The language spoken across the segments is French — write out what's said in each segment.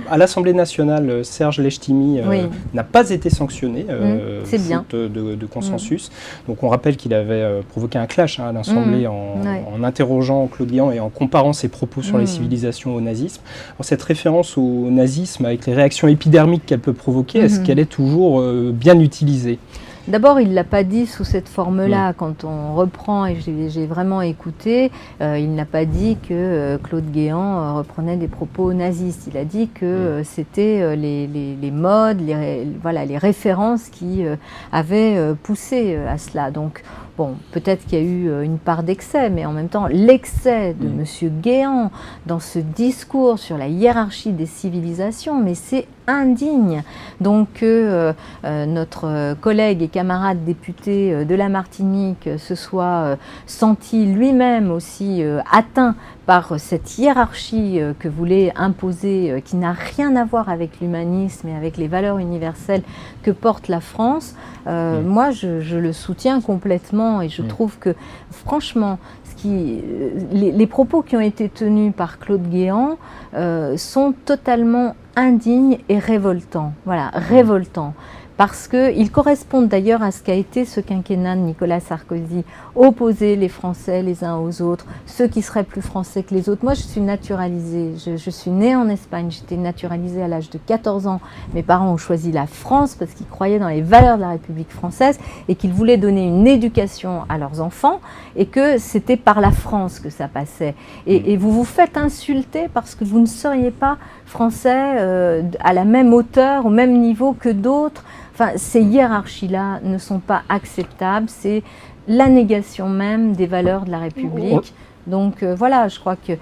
À l'Assemblée nationale, Serge Lechtimi n'a pas été sanctionné, faute de consensus. Donc on rappelle qu'il avait provoqué un clash à l'Assemblée en interrogeant Claude Guéant et en comparant ses propos sur les civilisations au nazisme. Alors, cette référence au nazisme, avec les réactions épidermiques qu'elle peut provoquer, est-ce qu'elle est toujours bien utilisée ? D'abord, il ne l'a pas dit sous cette forme-là. Quand on reprend, et j'ai vraiment écouté, il n'a pas dit que Claude Guéant reprenait des propos nazistes. Il a dit que c'était les modes, les références qui avaient poussé à cela. Donc, bon, peut-être qu'il y a eu une part d'excès, mais en même temps, l'excès de M. Guéant dans ce discours sur la hiérarchie des civilisations, mais c'est indigne. Donc notre collègue et camarade député de la Martinique se soit senti lui-même aussi atteint par cette hiérarchie que voulait imposer, qui n'a rien à voir avec l'humanisme et avec les valeurs universelles que porte la France, moi je le soutiens complètement et je trouve que franchement, les propos qui ont été tenus par Claude Guéant sont totalement indignes et révoltants. Voilà, révoltants. Parce qu'ils correspondent d'ailleurs à ce qu'a été ce quinquennat de Nicolas Sarkozy, opposer les Français les uns aux autres, ceux qui seraient plus français que les autres. Moi, je suis naturalisée, je suis née en Espagne, j'étais naturalisée à l'âge de 14 ans. Mes parents ont choisi la France parce qu'ils croyaient dans les valeurs de la République française et qu'ils voulaient donner une éducation à leurs enfants et que c'était par la France que ça passait. Et vous vous faites insulter parce que vous ne seriez pas français à la même hauteur, au même niveau que d'autres. Enfin, ces hiérarchies-là ne sont pas acceptables, c'est la négation même des valeurs de la République. Donc voilà, je crois que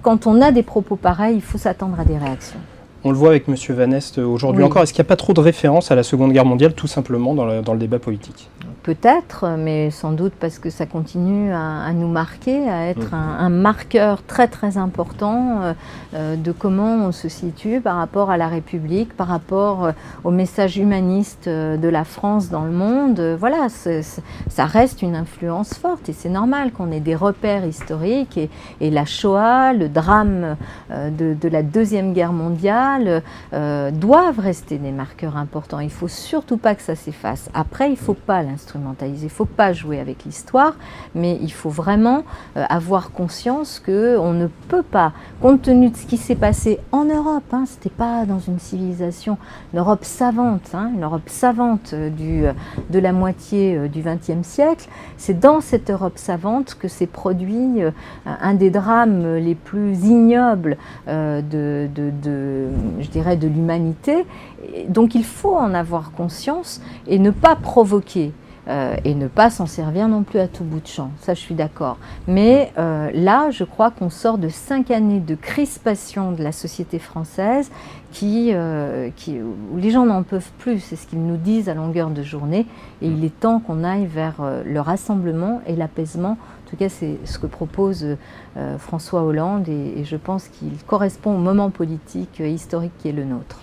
quand on a des propos pareils, il faut s'attendre à des réactions. On le voit avec M. Van Est aujourd'hui encore. Est-ce qu'il n'y a pas trop de références à la Seconde Guerre mondiale, tout simplement, dans le débat politique ? Peut-être, mais sans doute parce que ça continue à nous marquer, à être un marqueur très très important de comment on se situe par rapport à la République, par rapport au message humaniste de la France dans le monde. Voilà, ça reste une influence forte et c'est normal qu'on ait des repères historiques et la Shoah, le drame de la Deuxième Guerre mondiale doivent rester des marqueurs importants. Il ne faut surtout pas que ça s'efface. Après, il ne faut pas l'instrumentaliser. Il ne faut pas jouer avec l'histoire, mais il faut vraiment avoir conscience qu'on ne peut pas, compte tenu de ce qui s'est passé en Europe, ce n'était pas dans une civilisation, une Europe savante, une Europe savante de la moitié du XXe siècle, c'est dans cette Europe savante que s'est produit un des drames les plus ignobles je dirais, de l'humanité. Donc il faut en avoir conscience et ne pas provoquer. Et ne pas s'en servir non plus à tout bout de champ, ça je suis d'accord. Mais là, je crois qu'on sort de 5 années de crispation de la société française où les gens n'en peuvent plus, c'est ce qu'ils nous disent à longueur de journée, et il est temps qu'on aille vers le rassemblement et l'apaisement. En tout cas, c'est ce que propose François Hollande, et je pense qu'il correspond au moment politique historique qui est le nôtre.